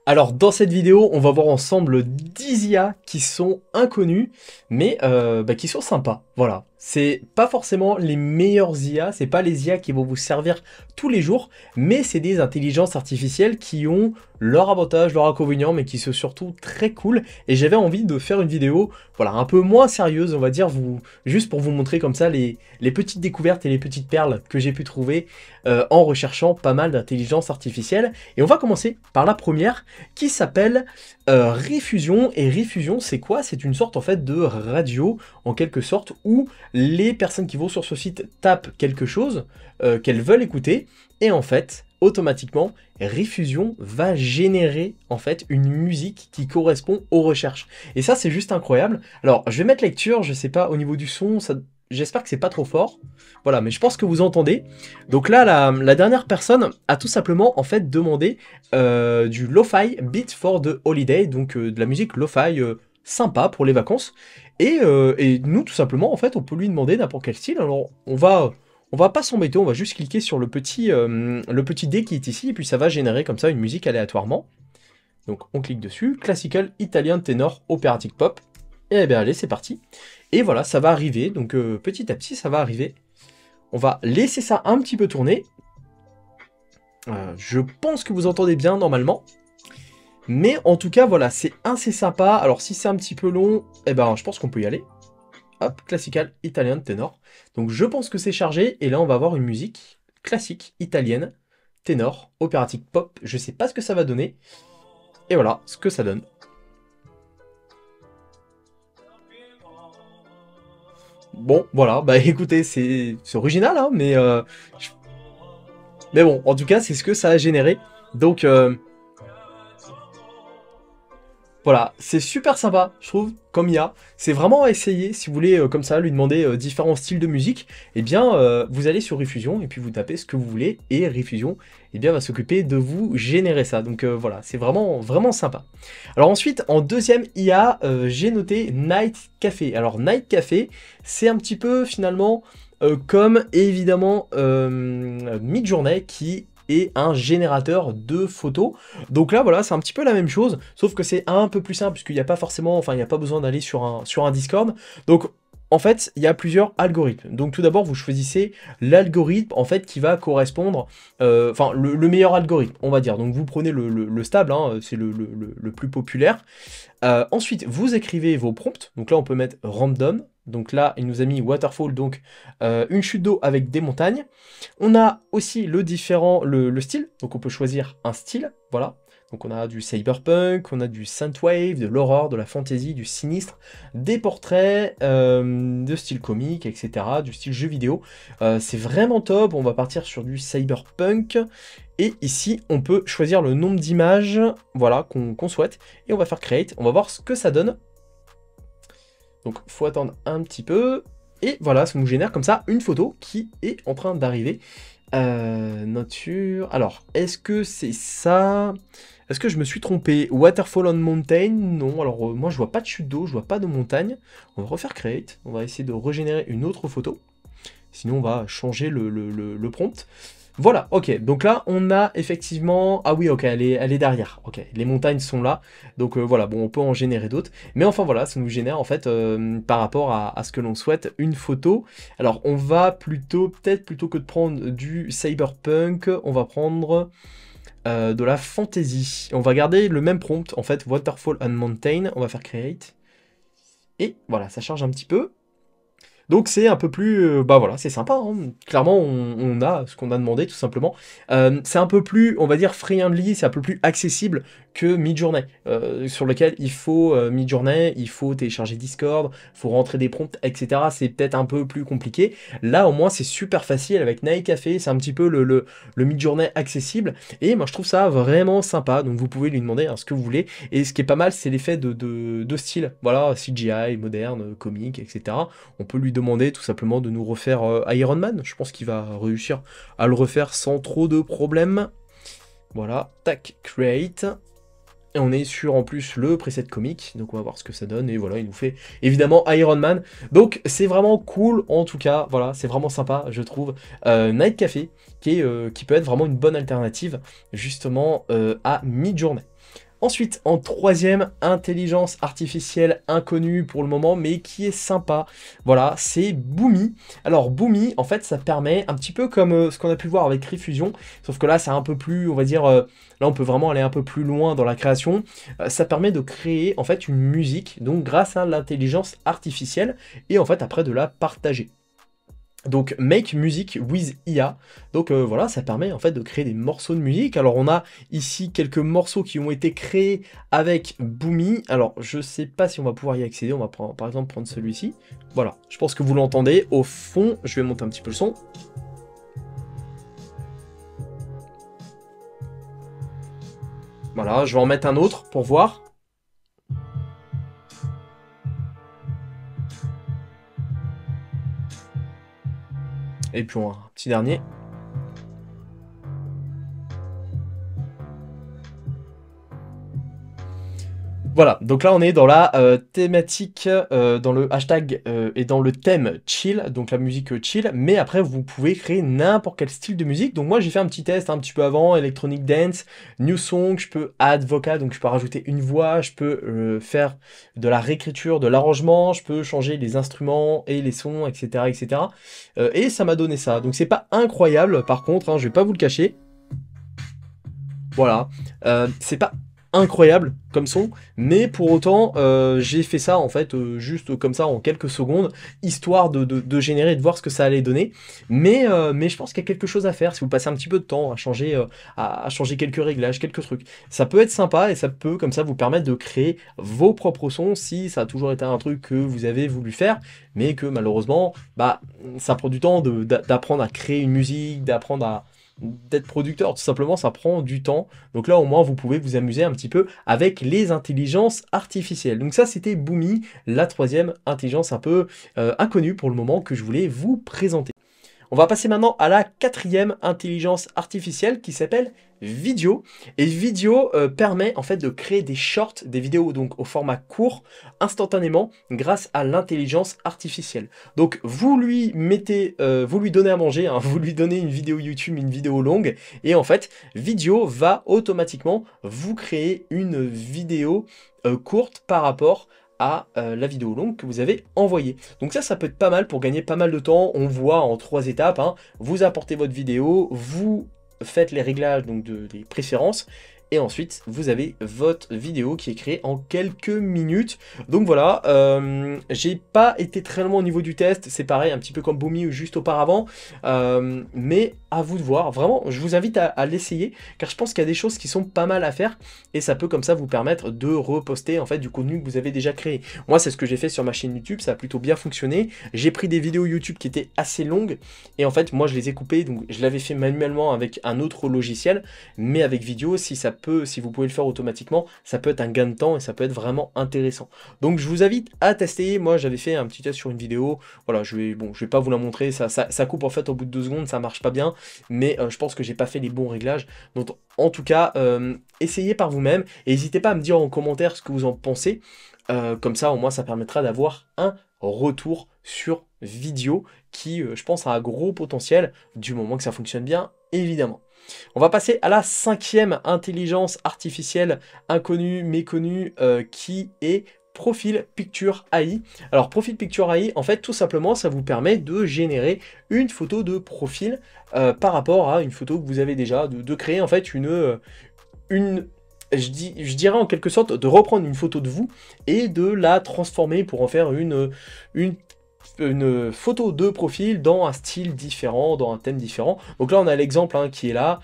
Alors dans cette vidéo, on va voir ensemble 10 IA qui sont inconnus, mais qui sont sympas. Voilà, c'est pas forcément les meilleures IA, c'est pas les IA qui vont vous servir tous les jours, mais c'est des intelligences artificielles qui ont leurs avantages, leurs inconvénients, mais qui sont surtout très cool. Et j'avais envie de faire une vidéo, voilà, un peu moins sérieuse, on va dire, juste pour vous montrer comme ça les petites découvertes et les petites perles que j'ai pu trouver en recherchant pas mal d'intelligence artificielle. Et on va commencer par la première, qui s'appelle Riffusion. Et Riffusion, c'est quoi? C'est une sorte en fait de radio, en quelque sorte, où les personnes qui vont sur ce site tapent quelque chose qu'elles veulent écouter, et en fait, automatiquement, Riffusion va générer en fait une musique qui correspond aux recherches. Et ça, c'est juste incroyable. Alors, je vais mettre lecture, je sais pas, au niveau du son, ça... J'espère que c'est pas trop fort. Voilà, mais je pense que vous entendez. Donc là, la dernière personne a tout simplement en fait demandé du lo-fi beat for the holiday, donc de la musique lo-fi sympa pour les vacances. Et nous, tout simplement, en fait, on peut lui demander n'importe quel style. Alors, on va pas s'embêter, on va juste cliquer sur le petit dé qui est ici, et puis ça va générer comme ça une musique aléatoirement. Donc on clique dessus, classical, italien, ténor, opératique pop. Et bien allez, c'est parti. Et voilà, ça va arriver, donc petit à petit, ça va arriver. On va laisser ça un petit peu tourner. Je pense que vous entendez bien normalement. Mais en tout cas, voilà, c'est assez sympa. Alors si c'est un petit peu long, eh ben, je pense qu'on peut y aller. Hop, classical, italien, ténor. Donc je pense que c'est chargé. Et là, on va avoir une musique classique, italienne, ténor, opératique pop. Je sais pas ce que ça va donner. Et voilà ce que ça donne. Bon, voilà, bah écoutez, c'est original, hein, mais bon, en tout cas, c'est ce que ça a généré. Donc, voilà, c'est super sympa, je trouve, comme IA. C'est vraiment à essayer, si vous voulez, comme ça, lui demander différents styles de musique, eh bien, vous allez sur Riffusion, et puis vous tapez ce que vous voulez, et Riffusion, eh bien, va s'occuper de vous générer ça. Donc voilà, c'est vraiment, vraiment sympa. Alors ensuite, en deuxième IA, j'ai noté Night Café. Alors Night Café, c'est un petit peu, finalement, comme, évidemment, Midjourney, qui et un générateur de photos. Donc là, voilà, c'est un petit peu la même chose, sauf que c'est un peu plus simple, puisqu'il n'y a pas forcément, enfin, il n'y a pas besoin d'aller sur un Discord. Donc, en fait, il y a plusieurs algorithmes. Donc tout d'abord, vous choisissez l'algorithme, en fait, qui va correspondre, enfin, le meilleur algorithme, on va dire. Donc vous prenez le stable, hein, c'est le plus populaire. Ensuite, vous écrivez vos prompts. Donc là, on peut mettre random. Donc là, il nous a mis waterfall, donc une chute d'eau avec des montagnes. On a aussi le style. Donc on peut choisir un style. Voilà. Donc on a du cyberpunk, on a du synthwave, de l'horreur, de la fantasy, du sinistre, des portraits, de style comique, etc. Du style jeu vidéo. C'est vraiment top. On va partir sur du cyberpunk. Et ici, on peut choisir le nombre d'images, voilà, qu'on souhaite. Et on va faire create. On va voir ce que ça donne. Donc, faut attendre un petit peu. Et voilà, ça nous génère comme ça une photo qui est en train d'arriver. Nature. Alors, est-ce que c'est ça? Est-ce que je me suis trompé? Waterfall on mountain? Non. Alors, moi, je vois pas de chute d'eau, je vois pas de montagne. On va refaire create. On va essayer de régénérer une autre photo. Sinon, on va changer le prompt. Voilà, ok, donc là on a effectivement... Ah oui, ok, elle est derrière, ok, les montagnes sont là, donc voilà, bon, on peut en générer d'autres, mais enfin voilà, ça nous génère en fait, par rapport à ce que l'on souhaite, une photo. Alors on va peut-être plutôt que de prendre du cyberpunk, on va prendre de la fantasy. On va garder le même prompt, en fait, waterfall and mountain, on va faire create, et voilà, ça charge un petit peu. Donc c'est un peu plus, bah voilà, c'est sympa, hein. Clairement on a ce qu'on a demandé tout simplement. C'est un peu plus, on va dire friendly, c'est un peu plus accessible que Midjourney, sur lequel il faut Midjourney, il faut télécharger Discord, il faut rentrer des prompts, etc. C'est peut-être un peu plus compliqué. Là au moins c'est super facile avec Night Café, c'est un petit peu le Midjourney accessible, et moi je trouve ça vraiment sympa, donc vous pouvez lui demander hein, ce que vous voulez, et ce qui est pas mal c'est l'effet de style, voilà, CGI, moderne, comique, etc. On peut lui demander tout simplement de nous refaire Iron Man. Je pense qu'il va réussir à le refaire sans trop de problèmes. Voilà, tac, create. Et on est sur en plus le preset comique, donc on va voir ce que ça donne, et voilà, il nous fait évidemment Iron Man. Donc c'est vraiment cool, en tout cas, voilà, c'est vraiment sympa, je trouve. Night Café, qui peut être vraiment une bonne alternative, justement, à Midjourney. Ensuite, en troisième, intelligence artificielle inconnue pour le moment, mais qui est sympa. Voilà, c'est Boomy. Alors Boomy, en fait, ça permet un petit peu comme ce qu'on a pu voir avec Refusion, sauf que là, c'est un peu plus, on va dire, là, on peut vraiment aller un peu plus loin dans la création. Ça permet de créer, en fait, une musique, donc grâce à l'intelligence artificielle, et en fait, après, de la partager. Donc Make Music with IA, donc voilà, ça permet en fait de créer des morceaux de musique. Alors on a ici quelques morceaux qui ont été créés avec Boomy. Alors je sais pas si on va pouvoir y accéder, on va prendre, par exemple prendre celui-ci. Voilà, je pense que vous l'entendez au fond, je vais monter un petit peu le son. Voilà, je vais en mettre un autre pour voir. Et puis un petit dernier. Voilà, donc là on est dans la thématique, dans le hashtag et dans le thème chill, donc la musique chill, mais après vous pouvez créer n'importe quel style de musique. Donc moi j'ai fait un petit test un petit peu avant, electronic dance, new song, je peux add vocal, donc je peux rajouter une voix, je peux faire de la réécriture, de l'arrangement, je peux changer les instruments et les sons, etc. etc. Et ça m'a donné ça, donc c'est pas incroyable par contre, hein, je vais pas vous le cacher. Voilà, c'est pas incroyable comme son, mais pour autant j'ai fait ça en fait juste comme ça en quelques secondes, histoire de générer, de voir ce que ça allait donner, mais je pense qu'il y a quelque chose à faire si vous passez un petit peu de temps à changer quelques réglages, quelques trucs. Ça peut être sympa et ça peut comme ça vous permettre de créer vos propres sons si ça a toujours été un truc que vous avez voulu faire, mais que malheureusement bah, ça prend du temps d'apprendre à créer une musique, d'apprendre d'être producteur, tout simplement ça prend du temps. Donc là au moins vous pouvez vous amuser un petit peu avec les intelligences artificielles. Donc ça c'était Boomy, la troisième intelligence un peu inconnue pour le moment que je voulais vous présenter. On va passer maintenant à la quatrième intelligence artificielle qui s'appelle Vidéo. Et Vidéo permet en fait de créer des shorts, des vidéos donc au format court, instantanément grâce à l'intelligence artificielle. Donc vous lui mettez, vous lui donnez à manger, hein, vous lui donnez une vidéo YouTube, une vidéo longue, et en fait Vidéo va automatiquement vous créer une vidéo courte par rapport à la vidéo longue que vous avez envoyée. Donc ça peut être pas mal pour gagner pas mal de temps. On voit en 3 étapes, hein. Vous apportez votre vidéo, vous faites les réglages donc des préférences, et ensuite vous avez votre vidéo qui est créée en quelques minutes. Donc voilà, j'ai pas été très loin au niveau du test, c'est pareil, un petit peu comme Boomy juste auparavant, mais à vous de voir. Vraiment, je vous invite à l'essayer, car je pense qu'il y a des choses qui sont pas mal à faire, et ça peut comme ça vous permettre de reposter en fait du contenu que vous avez déjà créé. Moi, c'est ce que j'ai fait sur ma chaîne YouTube, ça a plutôt bien fonctionné. J'ai pris des vidéos YouTube qui étaient assez longues, et en fait, moi, je les ai coupées, donc je l'avais fait manuellement avec un autre logiciel, mais avec Vidéo, si vous pouvez le faire automatiquement, ça peut être un gain de temps, et ça peut être vraiment intéressant. Donc, je vous invite à tester. Moi, j'avais fait un petit test sur une vidéo, voilà, je vais pas vous la montrer, ça coupe en fait au bout de 2 secondes, ça marche pas bien, mais je pense que j'ai pas fait les bons réglages. Donc en tout cas, essayez par vous-même et n'hésitez pas à me dire en commentaire ce que vous en pensez. Comme ça, au moins, ça permettra d'avoir un retour sur Vidéo qui, je pense, a un gros potentiel du moment que ça fonctionne bien, évidemment. On va passer à la cinquième intelligence artificielle inconnue, méconnue, qui est Profile Picture AI. Alors Profile Picture AI, en fait, tout simplement, ça vous permet de générer une photo de profil par rapport à une photo que vous avez déjà, de créer en fait je dirais en quelque sorte de reprendre une photo de vous et de la transformer pour en faire une photo de profil dans un style différent, dans un thème différent. Donc là on a l'exemple hein, qui est là,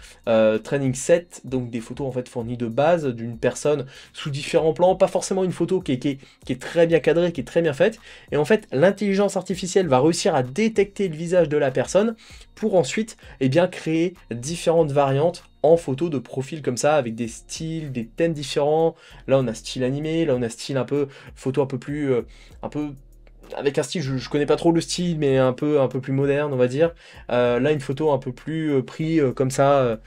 training set, donc des photos en fait fournies de base d'une personne sous différents plans, pas forcément une photo qui est très bien cadrée, qui est très bien faite, et en fait l'intelligence artificielle va réussir à détecter le visage de la personne pour ensuite bien créer différentes variantes en photo de profil comme ça, avec des styles, des thèmes différents. Là on a style animé, là on a style un peu, photo un peu plus, avec un style, je connais pas trop le style, mais un peu plus moderne, on va dire. Là, une photo un peu plus pris comme ça,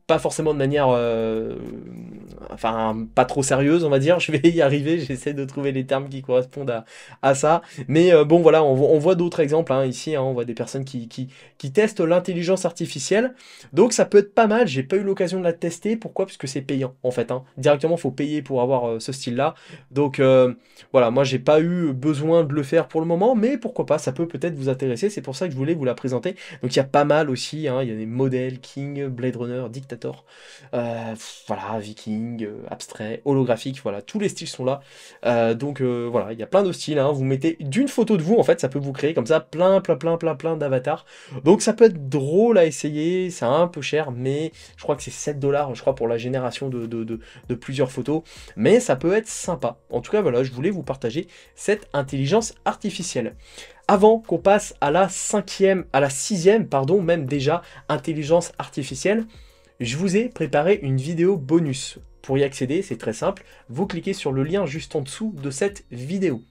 pas forcément de manière enfin pas trop sérieuse, on va dire. Je vais y arriver, j'essaie de trouver les termes qui correspondent à ça. Mais bon, voilà, on voit d'autres exemples hein, ici. Hein, on voit des personnes qui testent l'intelligence artificielle. Donc ça peut être pas mal. J'ai pas eu l'occasion de la tester. Pourquoi? Parce que c'est payant en fait. Hein. Directement, il faut payer pour avoir ce style-là. Donc voilà, moi j'ai pas eu besoin de le faire pour le moment, mais pourquoi pas, ça peut peut-être vous intéresser. C'est pour ça que je voulais vous la présenter. Donc il y a pas mal aussi. Hein, il y a des modèles King, Blade Runner, Dictator, voilà, Viking, abstrait, holographique. Voilà, tous les styles sont là. Donc voilà, il y a plein de styles. Hein. Vous mettez d'une photo de vous, en fait, ça peut vous créer comme ça plein d'avatars. Donc ça peut être drôle à essayer, c'est un peu cher, mais je crois que c'est 7 $, je crois, pour la génération de plusieurs photos. Mais ça peut être sympa. En tout cas, voilà, je voulais vous partager cette intelligence artificielle. Avant qu'on passe à la sixième, pardon, même déjà, intelligence artificielle, je vous ai préparé une vidéo bonus. Pour y accéder, c'est très simple, vous cliquez sur le lien juste en dessous de cette vidéo.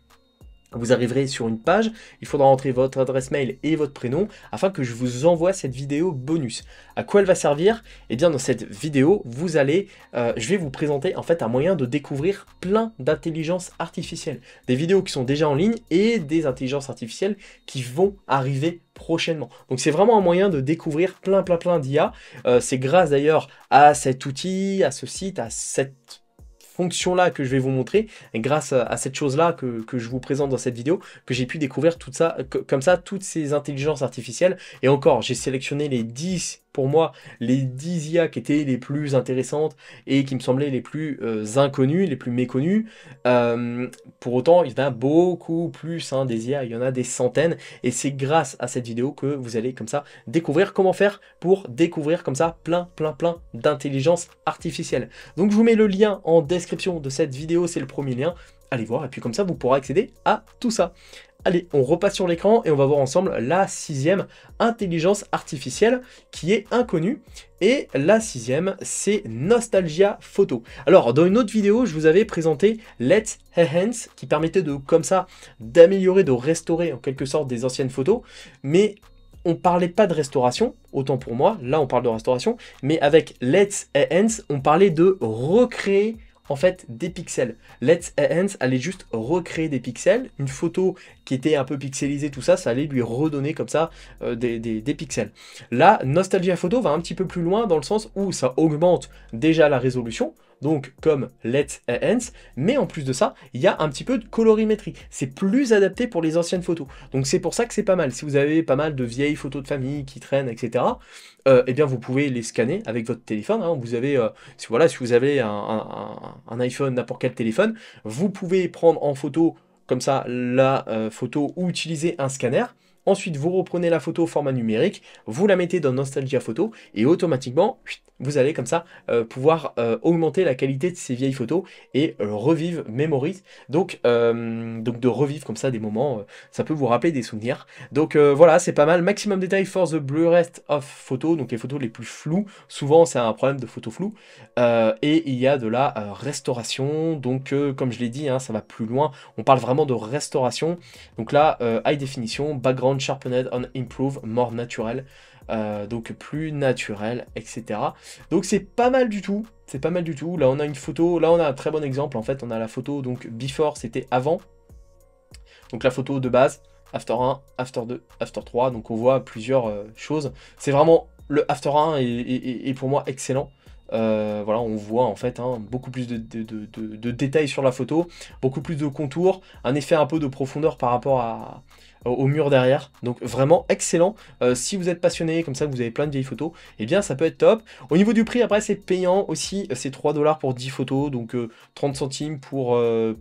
Vous arriverez sur une page, il faudra entrer votre adresse mail et votre prénom afin que je vous envoie cette vidéo bonus. À quoi elle va servir? Eh bien dans cette vidéo, je vais vous présenter en fait un moyen de découvrir plein d'intelligences artificielles. Des vidéos qui sont déjà en ligne et des intelligences artificielles qui vont arriver prochainement. Donc c'est vraiment un moyen de découvrir plein d'IA. C'est grâce d'ailleurs à cet outil, à ce site, à cette fonction-là que je vais vous montrer, et grâce à cette chose-là que je vous présente dans cette vidéo, que j'ai pu découvrir tout ça, comme ça, toutes ces intelligences artificielles. Et encore, j'ai sélectionné les 10, pour moi, les 10 IA qui étaient les plus intéressantes et qui me semblaient les plus inconnues, les plus méconnues. Pour autant, il y en a beaucoup plus hein, des IA, il y en a des centaines. Et c'est grâce à cette vidéo que vous allez comme ça découvrir comment faire pour découvrir comme ça plein d'intelligence artificielle. Donc je vous mets le lien en description de cette vidéo, c'est le premier lien. Allez voir et puis comme ça vous pourrez accéder à tout ça. Allez, on repasse sur l'écran et on va voir ensemble la sixième intelligence artificielle qui est inconnue. Et la sixième, c'est Nostalgia Photo. Alors, dans une autre vidéo, je vous avais présenté Let's Enhance qui permettait de, comme ça, d'améliorer, de restaurer en quelque sorte des anciennes photos. Mais on parlait pas de restauration, autant pour moi, là on parle de restauration. Mais avec Let's Enhance, on parlait de recréer en fait des pixels. Let's Enhance allait juste recréer des pixels, une photo qui était un peu pixelisée, tout ça, ça allait lui redonner comme ça des pixels. Là, Nostalgia Photo va un petit peu plus loin dans le sens où ça augmente déjà la résolution, donc comme Let's Enhance, mais en plus de ça, il y a un petit peu de colorimétrie. C'est plus adapté pour les anciennes photos. Donc c'est pour ça que c'est pas mal. Si vous avez pas mal de vieilles photos de famille qui traînent, etc., eh bien vous pouvez les scanner avec votre téléphone. Hein. Vous avez, si vous avez un iPhone, n'importe quel téléphone, vous pouvez prendre en photo comme ça la photo ou utiliser un scanner. Ensuite, vous reprenez la photo au format numérique, vous la mettez dans Nostalgia Photo et automatiquement, vous allez comme ça pouvoir augmenter la qualité de ces vieilles photos et revivre, mémorise. Donc de revivre comme ça des moments, ça peut vous rappeler des souvenirs. Donc voilà, c'est pas mal. Maximum détail for the blurrest of photos, donc les photos les plus floues. Souvent, c'est un problème de photos floues. Et il y a de la restauration. Donc comme je l'ai dit, hein, ça va plus loin. On parle vraiment de restauration. Donc là, high definition, background sharpened on improve, more naturel. Donc plus naturel, etc. Donc c'est pas mal du tout. C'est pas mal du tout. Là on a une photo. Là on a un très bon exemple. En fait on a la photo. Donc before c'était avant. Donc la photo de base. After 1, after 2, after 3. Donc on voit plusieurs choses. C'est vraiment le after 1 est pour moi excellent. Voilà, on voit en fait hein, beaucoup plus de détails sur la photo, beaucoup plus de contours, un effet un peu de profondeur par rapport au mur derrière. Donc vraiment excellent. Si vous êtes passionné, comme ça vous avez plein de vieilles photos, eh bien ça peut être top. Au niveau du prix, après c'est payant aussi, c'est 3 $ pour 10 photos, donc 30 centimes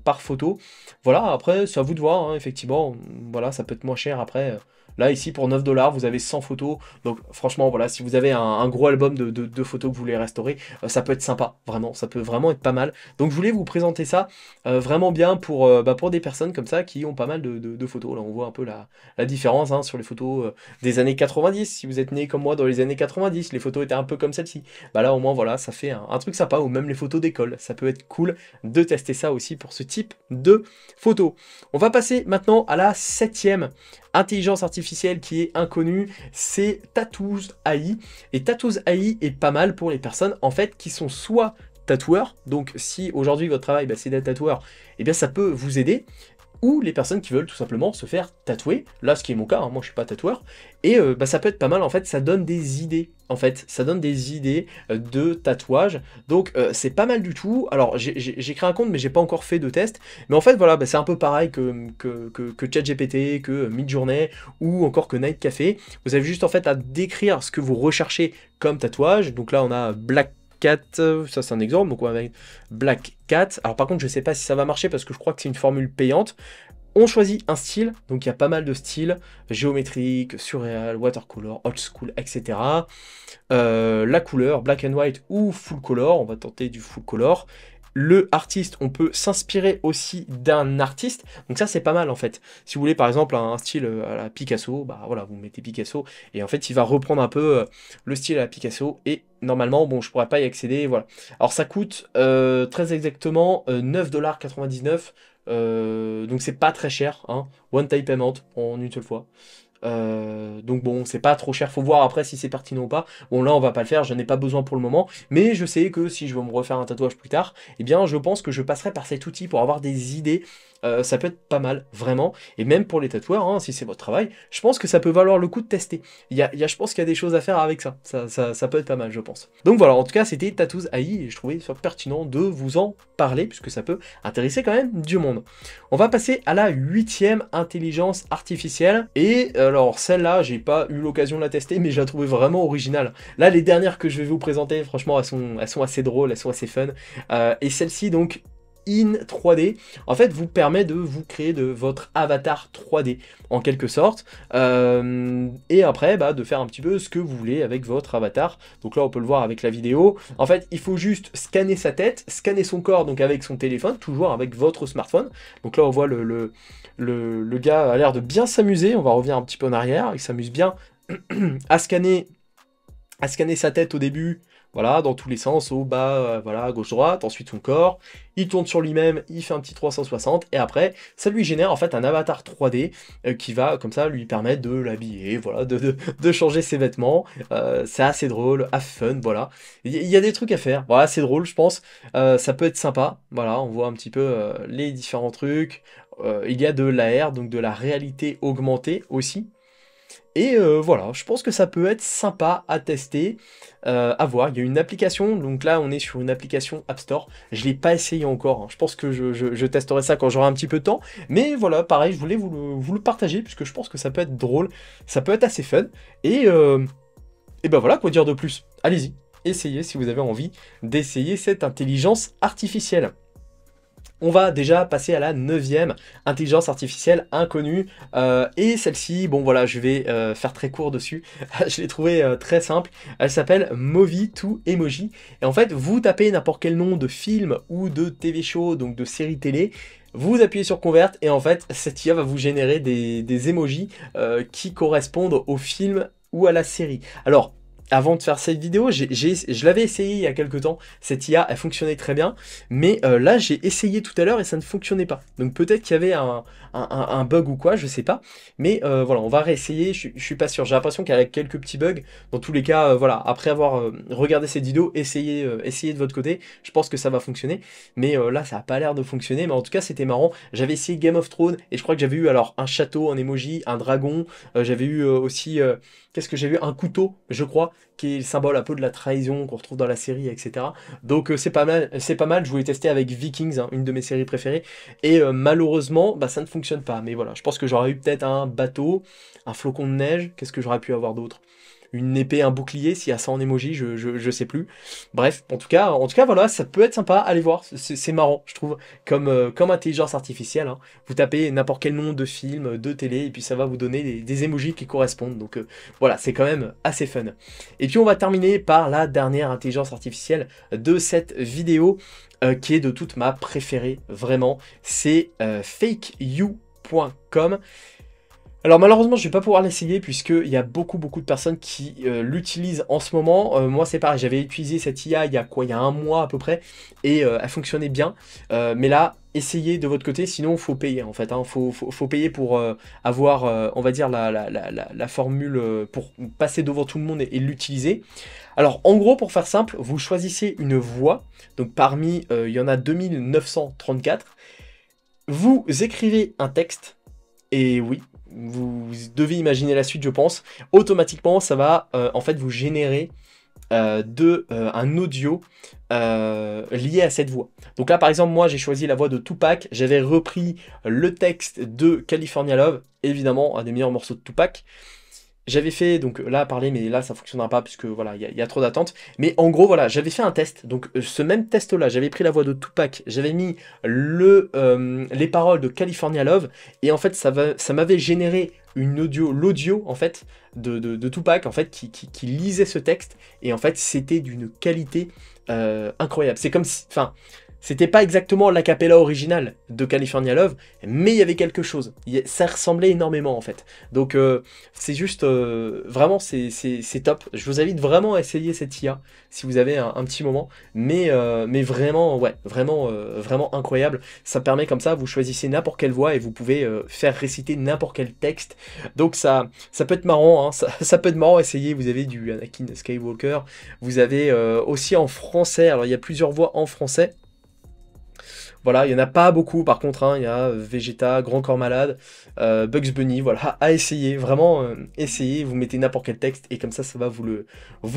par photo. Voilà, après c'est à vous de voir, hein, effectivement, voilà, ça peut être moins cher après. Là, ici, pour 9 $, vous avez 100 photos. Donc, franchement, voilà, si vous avez un gros album de photos que vous voulez restaurer, ça peut être sympa, vraiment. Ça peut vraiment être pas mal. Donc, je voulais vous présenter ça vraiment bien pour des personnes comme ça qui ont pas mal de photos. Là, on voit un peu la différence hein, sur les photos des années 90. Si vous êtes né comme moi dans les années 90, les photos étaient un peu comme celle-ci. Bah là, au moins, voilà, ça fait un truc sympa. Ou même les photos d'école. Ça peut être cool de tester ça aussi pour ce type de photos. On va passer maintenant à la 7e intelligence artificielle qui est inconnue, c'est Tattoos AI. Et Tattoos AI est pas mal pour les personnes en fait qui sont soit tatoueurs. Donc si aujourd'hui votre travail c'est d'être tatoueur, eh bien ça peut vous aider. Ou les personnes qui veulent tout simplement se faire tatouer, là ce qui est mon cas, hein, moi je suis pas tatoueur, et ça peut être pas mal en fait, ça donne des idées, en fait, ça donne des idées de tatouage, donc c'est pas mal du tout. Alors j'ai créé un compte mais j'ai pas encore fait de test, mais en fait voilà, c'est un peu pareil que ChatGPT, que Midjourney, ou encore que Night Café. Vous avez juste en fait à décrire ce que vous recherchez comme tatouage, donc là on a Black Cat, ça c'est un exemple, donc on va mettre Black Cat. Alors par contre je sais pas si ça va marcher parce que je crois que c'est une formule payante. On choisit un style, donc il y a pas mal de styles, géométrique, surréal, watercolor, old school, etc. La couleur, black and white ou full color, on va tenter du full color. Le artiste, on peut s'inspirer aussi d'un artiste, donc ça c'est pas mal en fait. Si vous voulez par exemple un style à la Picasso, bah voilà, vous mettez Picasso, et en fait il va reprendre un peu le style à la Picasso, et normalement, bon, je pourrais pas y accéder, voilà. Alors ça coûte très exactement 9,99 $, donc c'est pas très cher, hein. One time payment en une seule fois. Donc bon, c'est pas trop cher, faut voir après si c'est pertinent ou pas. Bon là on va pas le faire, je n'ai pas besoin pour le moment, mais je sais que si je veux me refaire un tatouage plus tard, eh bien je pense que je passerai par cet outil pour avoir des idées. Ça peut être pas mal, vraiment, et même pour les tatoueurs, hein, si c'est votre travail, je pense que ça peut valoir le coup de tester. Je pense qu'il y a des choses à faire avec ça. Ça peut être pas mal, je pense. Donc voilà, en tout cas c'était Tattoos AI, et je trouvais ça pertinent de vous en parler, puisque ça peut intéresser quand même du monde. On va passer à la 8e intelligence artificielle, et alors celle-là, j'ai pas eu l'occasion de la tester, mais je la trouvais vraiment originale. Là, les dernières que je vais vous présenter, franchement, elles sont assez drôles, elles sont assez fun, et celle-ci, donc, In 3D, en fait vous permet de vous créer de votre avatar 3D en quelque sorte, et après de faire un petit peu ce que vous voulez avec votre avatar. Donc là on peut le voir avec la vidéo, en fait il faut juste scanner sa tête, scanner son corps, donc avec son téléphone, toujours avec votre smartphone. Donc là on voit le gars a l'air de bien s'amuser, on va revenir un petit peu en arrière, il s'amuse bien à scanner sa tête au début. Voilà, dans tous les sens, au bas, voilà, à gauche-droite, ensuite son corps, il tourne sur lui-même, il fait un petit 360, et après, ça lui génère en fait un avatar 3D qui va, comme ça, lui permettre de l'habiller, voilà, de changer ses vêtements. C'est assez drôle, fun, voilà. Il y a des trucs à faire, voilà, c'est drôle, je pense, ça peut être sympa, voilà, on voit un petit peu les différents trucs. Il y a de l'AR, donc de la réalité augmentée aussi. Et voilà, je pense que ça peut être sympa à tester, à voir. Il y a une application, donc là on est sur une application App Store. Je ne l'ai pas essayé encore, hein. Je pense que je testerai ça quand j'aurai un petit peu de temps. Mais voilà, pareil, je voulais vous le partager, puisque je pense que ça peut être drôle, ça peut être assez fun. Et ben voilà, quoi dire de plus. Allez-y, essayez si vous avez envie d'essayer cette intelligence artificielle. On va déjà passer à la 9e intelligence artificielle inconnue, et celle-ci, bon voilà, je vais faire très court dessus. Je l'ai trouvée très simple. Elle s'appelle Movie2Emoji, et en fait vous tapez n'importe quel nom de film ou de TV show, donc de série télé, vous appuyez sur Convert, et en fait cette IA va vous générer des emojis qui correspondent au film ou à la série. Alors avant de faire cette vidéo, je l'avais essayé il y a quelques temps, cette IA, elle fonctionnait très bien, mais là j'ai essayé tout à l'heure et ça ne fonctionnait pas. Donc peut-être qu'il y avait un bug ou quoi, je sais pas, mais voilà, on va réessayer, je suis pas sûr, j'ai l'impression qu'il y a quelques petits bugs. Dans tous les cas, voilà, après avoir regardé cette vidéo, essayez de votre côté, je pense que ça va fonctionner, mais là ça a pas l'air de fonctionner, mais en tout cas c'était marrant. J'avais essayé Game of Thrones, et je crois que j'avais eu alors un château en emoji, un dragon, j'avais eu aussi... qu'est-ce que j'ai vu? Un couteau, je crois, qui est le symbole un peu de la trahison qu'on retrouve dans la série, etc. Donc c'est pas mal, je voulais tester avec Vikings, hein, une de mes séries préférées, et malheureusement, ça ne fonctionne pas. Mais voilà, je pense que j'aurais eu peut-être un bateau, un flocon de neige, qu'est-ce que j'aurais pu avoir d'autre? Une épée, un bouclier, s'il y a ça en emoji, je sais plus. Bref, en tout cas, voilà, ça peut être sympa, allez voir, c'est marrant, je trouve, comme intelligence artificielle, hein. Vous tapez n'importe quel nom de film, de télé, et puis ça va vous donner des emojis qui correspondent, donc voilà, c'est quand même assez fun. Et puis on va terminer par la dernière intelligence artificielle de cette vidéo, qui est de toute ma préférée, vraiment, c'est fakeyou.com. Alors malheureusement, je vais pas pouvoir l'essayer puisqu'il y a beaucoup de personnes qui l'utilisent en ce moment. Moi c'est pareil, j'avais utilisé cette IA il y a quoi? Il y a un mois à peu près et elle fonctionnait bien. Mais là, essayez de votre côté, sinon faut payer en fait. Hein. Faut payer pour avoir, on va dire, la formule pour passer devant tout le monde et l'utiliser. Alors en gros, pour faire simple, vous choisissez une voix. Donc parmi, il y en a 2934. Vous écrivez un texte. Et oui, vous devez imaginer la suite, je pense. Automatiquement, ça va en fait vous générer un audio lié à cette voix. Donc là, par exemple, moi, j'ai choisi la voix de Tupac. J'avais repris le texte de California Love, évidemment, un des meilleurs morceaux de Tupac. J'avais fait, donc là, parler, mais là, ça fonctionnera pas, puisque voilà, il y a trop d'attentes. Mais en gros, voilà, j'avais fait un test. Donc, ce même test-là, j'avais pris la voix de Tupac, j'avais mis les paroles de California Love, et en fait, ça m'avait généré l'audio, en fait, de Tupac, en fait, qui lisait ce texte, et en fait, c'était d'une qualité incroyable. C'est comme si, enfin, c'était pas exactement l'acapella original de California Love, mais il y avait quelque chose. Ça ressemblait énormément, en fait. Donc, c'est juste, vraiment, c'est top. Je vous invite vraiment à essayer cette IA, si vous avez un petit moment. Mais vraiment, ouais, vraiment incroyable. Ça permet comme ça, vous choisissez n'importe quelle voix et vous pouvez faire réciter n'importe quel texte. Donc, ça peut être marrant, hein, ça peut être marrant à essayer. Vous avez du Anakin Skywalker. Vous avez aussi en français, alors il y a plusieurs voix en français. Voilà, il n'y en a pas beaucoup par contre, hein. Il y a Vegeta, Grand Corps Malade, Bugs Bunny, voilà, à essayer, vraiment essayez, vous mettez n'importe quel texte et comme ça va vous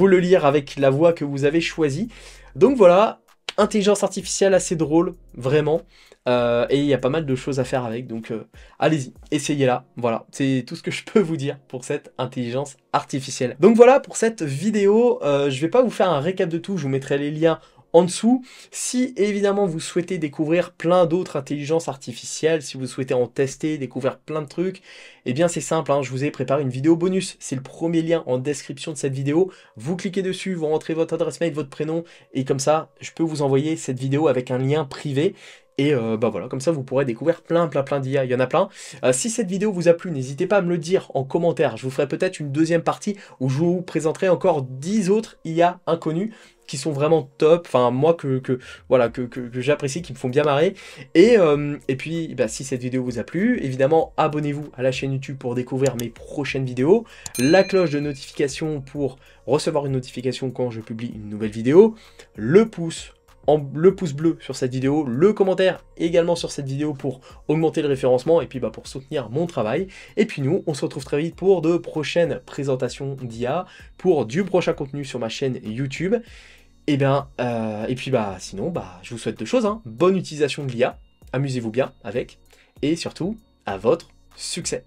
le lire avec la voix que vous avez choisie. Donc voilà, intelligence artificielle assez drôle, vraiment, et il y a pas mal de choses à faire avec, donc allez-y, essayez-la, voilà, c'est tout ce que je peux vous dire pour cette intelligence artificielle. Donc voilà pour cette vidéo, je vais pas vous faire un récap de tout, je vous mettrai les liens en dessous. Si évidemment vous souhaitez découvrir plein d'autres intelligences artificielles, si vous souhaitez en tester, découvrir plein de trucs, eh bien c'est simple, hein, je vous ai préparé une vidéo bonus, c'est le premier lien en description de cette vidéo, vous cliquez dessus, vous rentrez votre adresse mail, votre prénom, et comme ça, je peux vous envoyer cette vidéo avec un lien privé, et bah voilà, comme ça vous pourrez découvrir plein d'IA, il y en a plein. Si cette vidéo vous a plu, n'hésitez pas à me le dire en commentaire, je vous ferai peut-être une deuxième partie où je vous présenterai encore 10 autres IA inconnues, qui sont vraiment top, enfin moi que j'apprécie, qui me font bien marrer. Et puis bah, si cette vidéo vous a plu, évidemment abonnez-vous à la chaîne YouTube pour découvrir mes prochaines vidéos, la cloche de notification pour recevoir une notification quand je publie une nouvelle vidéo, le pouce bleu sur cette vidéo, le commentaire également sur cette vidéo pour augmenter le référencement et puis bah, pour soutenir mon travail. Et puis nous, on se retrouve très vite pour de prochaines présentations d'IA, pour du prochain contenu sur ma chaîne YouTube. Et bien, et puis bah sinon, bah je vous souhaite deux choses, hein. Bonne utilisation de l'IA, amusez-vous bien avec, et surtout, à votre succès.